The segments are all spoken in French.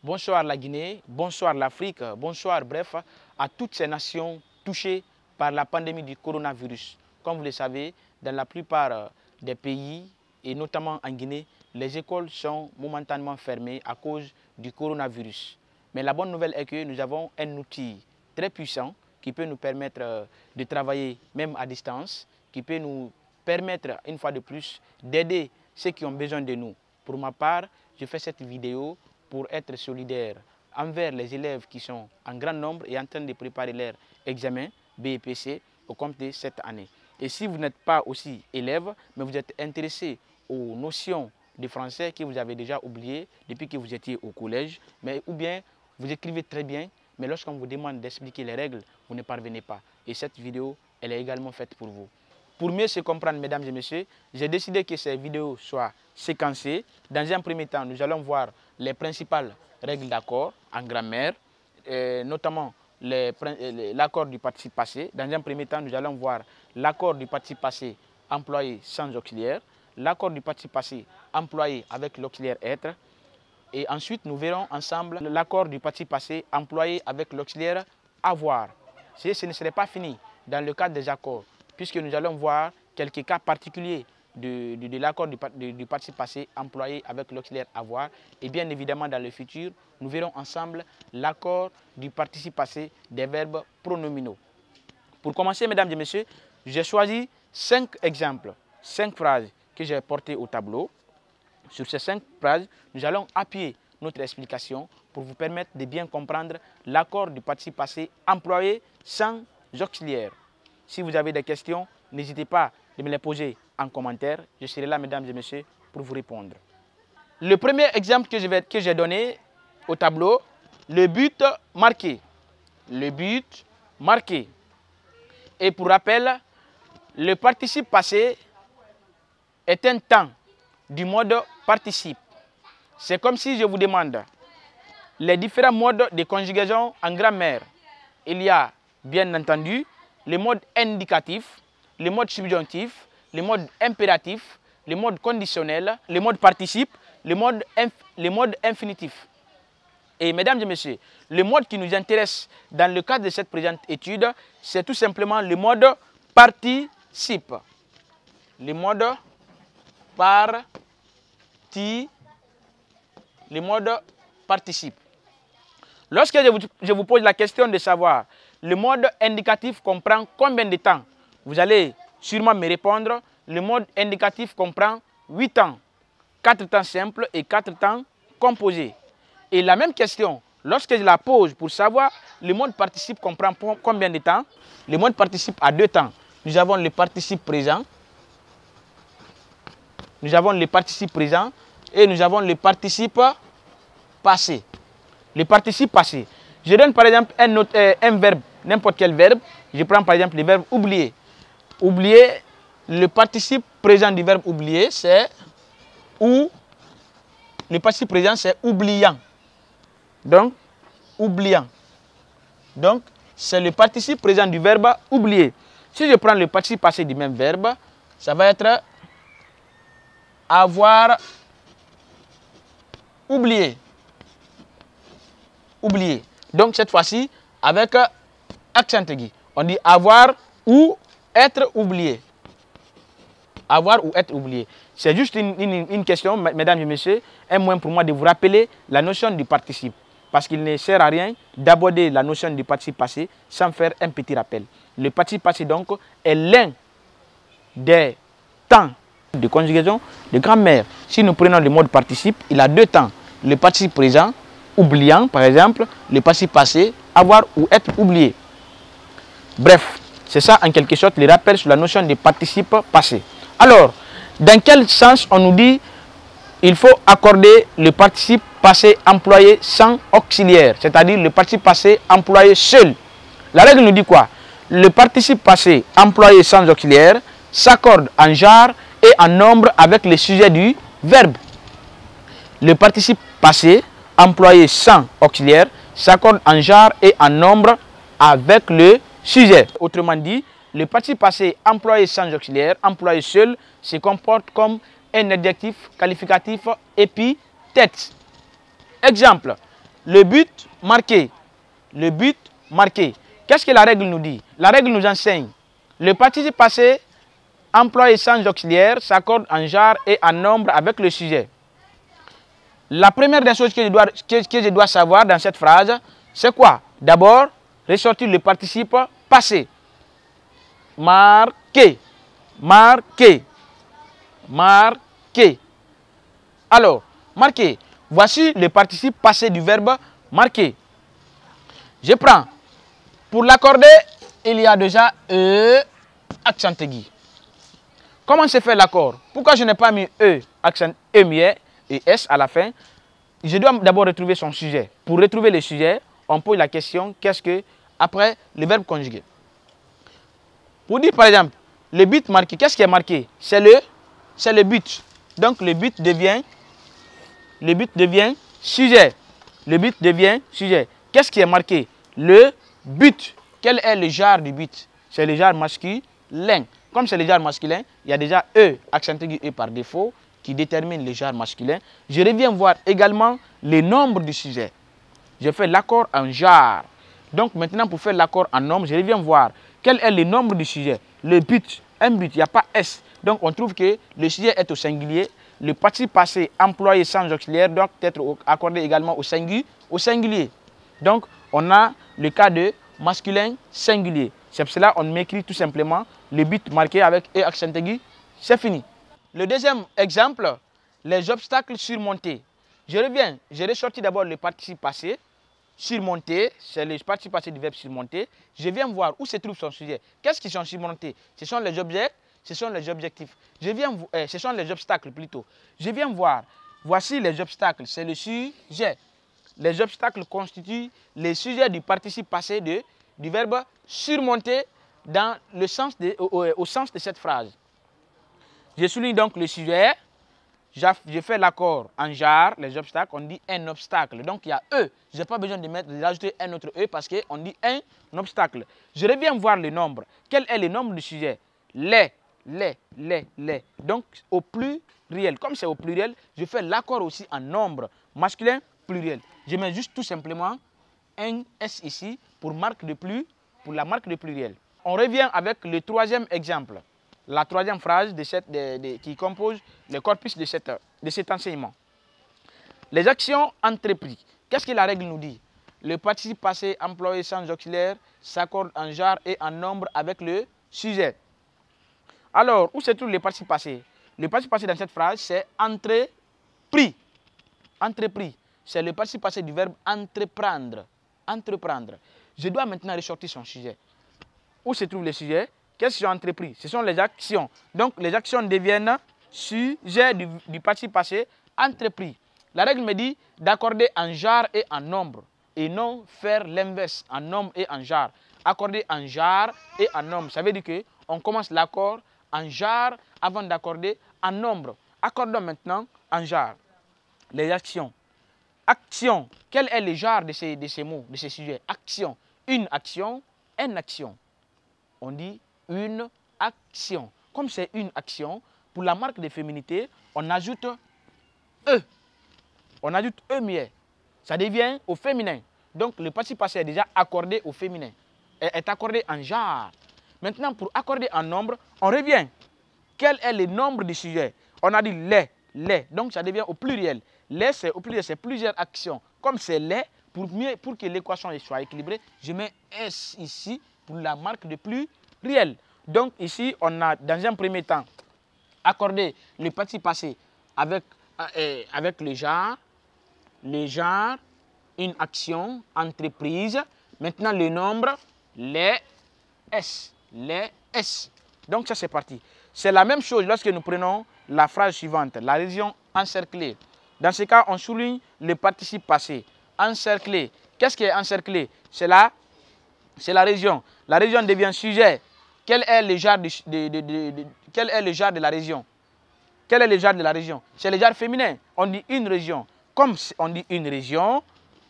bonsoir la Guinée, bonsoir l'Afrique, bonsoir bref à toutes ces nations touchées par la pandémie du coronavirus. Comme vous le savez, dans la plupart des pays et notamment en Guinée, les écoles sont momentanément fermées à cause du coronavirus. Mais la bonne nouvelle est que nous avons un outil très puissant qui peut nous permettre de travailler même à distance, qui peut nous permettre une fois de plus d'aider ceux qui ont besoin de nous. Pour ma part, je fais cette vidéo pour être solidaire envers les élèves qui sont en grand nombre et en train de préparer leur examen BEPC au compte de cette année. Et si vous n'êtes pas aussi élève, mais vous êtes intéressé aux notions de français que vous avez déjà oubliées depuis que vous étiez au collège, ou bien vous écrivez très bien, mais lorsqu'on vous demande d'expliquer les règles, vous ne parvenez pas. Et cette vidéo, elle est également faite pour vous. Pour mieux se comprendre, mesdames et messieurs, j'ai décidé que ces vidéos soient séquencées. Dans un premier temps, nous allons voir les principales règles d'accord en grammaire, notamment l'accord du participe passé. Dans un premier temps, nous allons voir l'accord du participe passé employé sans auxiliaire, l'accord du participe passé employé avec l'auxiliaire être, et ensuite nous verrons ensemble l'accord du participe passé employé avec l'auxiliaire avoir. Ce ne serait pas fini dans le cadre des accords, puisque nous allons voir quelques cas particuliers de l'accord du participe passé employé avec l'auxiliaire avoir. Et bien évidemment, dans le futur, nous verrons ensemble l'accord du participe passé des verbes pronominaux. Pour commencer, mesdames et messieurs, j'ai choisi 5 exemples, 5 phrases que j'ai portées au tableau. Sur ces 5 phrases, nous allons appuyer notre explication pour vous permettre de bien comprendre l'accord du participe passé employé sans auxiliaire. Si vous avez des questions, n'hésitez pas de me les poser en commentaire. Je serai là, mesdames et messieurs, pour vous répondre. Le premier exemple que j'ai donné au tableau, le but marqué. Le but marqué. Et pour rappel, le participe passé est un temps du mode participe. C'est comme si je vous demande les différents modes de conjugaison en grammaire. Il y a bien entendu le mode indicatif, le mode subjonctif, le mode impératif, le mode conditionnel, le mode participe, le mode infinitif. Et mesdames et messieurs, le mode qui nous intéresse dans le cadre de cette présente étude, c'est tout simplement le mode participe. Le mode participe. Lorsque je vous pose la question de savoir le mode indicatif comprend combien de temps, vous allez sûrement me répondre, le mode indicatif comprend 8 temps, 4 temps simples et 4 temps composés. Et la même question, lorsque je la pose pour savoir le mode participe comprend combien de temps, le mode participe a 2 temps. Nous avons le participe présent, nous avons le participe présent et nous avons le participe passé. Le participe passé. Je donne par exemple un verbe, n'importe quel verbe. Je prends par exemple le verbe oublier. Oublier, le participe présent du verbe oublier, c'est ou. Le participe présent, c'est oubliant. Donc, oubliant. Donc, c'est le participe présent du verbe oublier. Si je prends le participe passé du même verbe, ça va être avoir oublié. Oublié. Donc, cette fois-ci, avec accent aigu. On dit avoir ou être oublié. Avoir ou être oublié. C'est juste une question, mesdames et messieurs, un moyen pour moi de vous rappeler la notion du participe. Parce qu'il ne sert à rien d'aborder la notion du participe passé sans faire un petit rappel. Le participe passé, donc, est l'un des temps de conjugaison de grammaire. Si nous prenons le mode participe, il a 2 temps. Le participe présent, oubliant, par exemple, le participe passé, avoir ou être oublié. Bref, c'est ça en quelque sorte le rappel sur la notion de participe passé. Alors, dans quel sens on nous dit il faut accorder le participe passé employé sans auxiliaire, c'est-à-dire le participe passé employé seul? La règle nous dit quoi? Le participe passé employé sans auxiliaire s'accorde en genre et en nombre avec le sujet du verbe. Le participe passé employé sans auxiliaire s'accorde en genre et en nombre avec le sujet. Autrement dit, le participe passé employé sans auxiliaire, employé seul, se comporte comme un adjectif qualificatif épithète. Exemple, le but marqué. Le but marqué. Qu'est-ce que la règle nous dit? La règle nous enseigne. Le participe passé employé sans auxiliaire s'accorde en genre et en nombre avec le sujet. La première des choses que je dois savoir dans cette phrase, c'est quoi? D'abord, ressortir le participe passé. Marqué. Marqué. Marqué. Alors, marqué. Voici le participe passé du verbe marquer. Je prends. Pour l'accorder, il y a déjà E, accent aigu. Comment se fait l'accord? Pourquoi je n'ai pas mis E, accent E muet et S à la fin? Je dois d'abord retrouver son sujet. Pour retrouver le sujet, on pose la question, qu'est-ce que, après le verbe conjugué. Pour dire par exemple, le but marqué, qu'est-ce qui est marqué? C'est le but. Donc le but devient sujet. Le but devient sujet. Qu'est-ce qui est marqué? Le but. Quel est le genre du but? C'est le genre masculin. Comme c'est le genre masculin, il y a déjà E, accent aigu E par défaut, qui détermine le genre masculin. Je reviens voir également le nombre du sujet. Je fais l'accord en genre. Donc maintenant, pour faire l'accord en nombre, je reviens voir quel est le nombre du sujet. Le but, un but, il n'y a pas S. Donc on trouve que le sujet est au singulier. Le participe passé employé sans auxiliaire doit être accordé également au singulier. Donc on a le cas de masculin singulier. C'est pour cela qu'on m'écrit tout simplement le but marqué avec E accent aigu. C'est fini. Le deuxième exemple, les obstacles surmontés. Je reviens, j'ai ressorti d'abord le participe passé. Surmonter, c'est le participe passé du verbe surmonter. Je viens voir où se trouve son sujet. Qu'est-ce qui sont surmontés? Ce sont les objets, ce sont les objectifs. Ce sont les obstacles plutôt. Je viens voir. Voici les obstacles, c'est le sujet. Les obstacles constituent les sujets du participe passé du verbe surmonter dans le sens au sens de cette phrase. Je souligne donc le sujet. Je fais l'accord en genre, les obstacles, on dit un obstacle. Donc il y a E. Je n'ai pas besoin de rajouter un autre E parce qu'on dit un obstacle. Je reviens voir le nombre. Quel est le nombre du sujet? Les. Donc au pluriel. Comme c'est au pluriel, je fais l'accord aussi en nombre. Masculin, pluriel. Je mets juste tout simplement un S ici pour la marque de pluriel. On revient avec le troisième exemple. La troisième phrase qui compose le corpus de cet enseignement. Les actions entreprises. Qu'est-ce que la règle nous dit? Le participe passé employé sans auxiliaire s'accorde en genre et en nombre avec le sujet. Alors, où se trouve le participe passé? Le participe passé dans cette phrase, c'est entrepris. Entrepris. C'est le participe passé du verbe entreprendre. Entreprendre. Je dois maintenant ressortir son sujet. Où se trouve le sujet? Qu'est-ce qu'ils ont entrepris? Ce sont les actions. Donc, les actions deviennent sujet du participe passé entrepris. La règle me dit d'accorder en genre et en nombre et non faire l'inverse en nombre et en genre. Accorder en genre et en nombre. Ça veut dire qu'on commence l'accord en genre avant d'accorder en nombre. Accordons maintenant en genre. Les actions. Action. Quel est le genre de ces mots, de ces sujets? Action. Une action, action. On dit une action. Comme c'est une action, pour la marque de féminité, on ajoute E. On ajoute E muet. Ça devient au féminin. Donc le participe passé est déjà accordé au féminin. Est accordé en genre. Maintenant, pour accorder en nombre, on revient. Quel est le nombre du sujet? On a dit les. Donc ça devient au pluriel. Les, c'est au pluriel, c'est plusieurs actions. Comme c'est les, pour que l'équation soit équilibrée, je mets S ici pour la marque de pluriel. Donc ici, on a dans un premier temps accordé le participe passé avec le genre, une action, entreprise. Maintenant le nombre, les S. Donc ça c'est parti. C'est la même chose lorsque nous prenons la phrase suivante, la région encerclée. Dans ce cas, on souligne le participe passé. Encerclé. Qu'est-ce qui est encerclé? C'est la région. La région devient sujet. Quel est le genre de la région? Quel est le genre de la région? C'est le genre féminin. On dit une région. Comme on dit une région,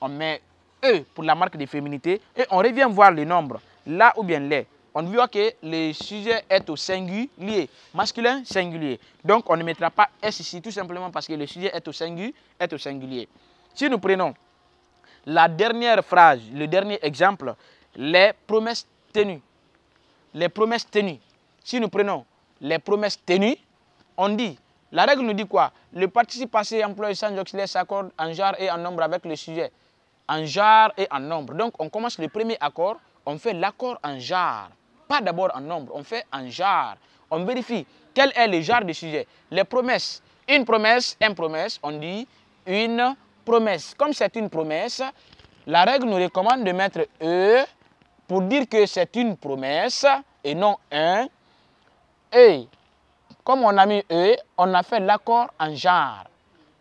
on met E pour la marque de féminité et on revient voir le nombre. Là ou bien les. On voit que le sujet est au singulier. Masculin, singulier. Donc on ne mettra pas S ici tout simplement parce que le sujet est au singulier. Si nous prenons la dernière phrase, le dernier exemple, les promesses tenues. Les promesses tenues. Si nous prenons les promesses tenues, on dit, la règle nous dit quoi? Le participe passé employé sans auxiliaire s'accorde en genre et en nombre avec le sujet. En genre et en nombre. Donc, on commence le premier accord, on fait l'accord en genre. Pas d'abord en nombre, on fait en genre. On vérifie quel est le genre de sujet. Les promesses. Une promesse, on dit une promesse. Comme c'est une promesse, la règle nous recommande de mettre E pour dire que c'est une promesse et non un. Et comme on a mis E, on a fait l'accord en genre.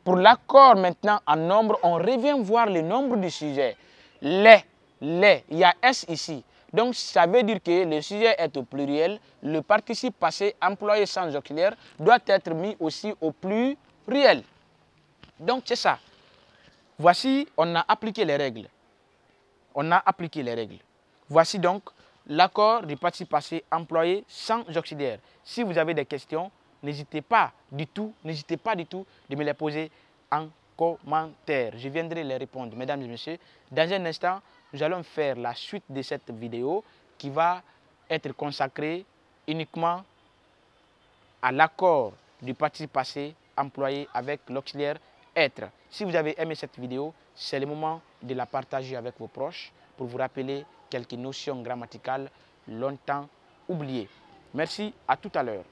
Pour l'accord maintenant en nombre, on revient voir le nombre du sujet. Les, il y a S ici. Donc ça veut dire que le sujet est au pluriel. Le participe passé employé sans auxiliaire doit être mis aussi au pluriel. Donc c'est ça. Voici, on a appliqué les règles. On a appliqué les règles. Voici donc l'accord du participe passé employé sans auxiliaire. Si vous avez des questions, n'hésitez pas du tout de me les poser en commentaire. Je viendrai les répondre, mesdames et messieurs. Dans un instant, nous allons faire la suite de cette vidéo qui va être consacrée uniquement à l'accord du participe passé employé avec l'auxiliaire être. Si vous avez aimé cette vidéo, c'est le moment de la partager avec vos proches pour vous rappeler quelques notions grammaticales longtemps oubliées. Merci, à tout à l'heure.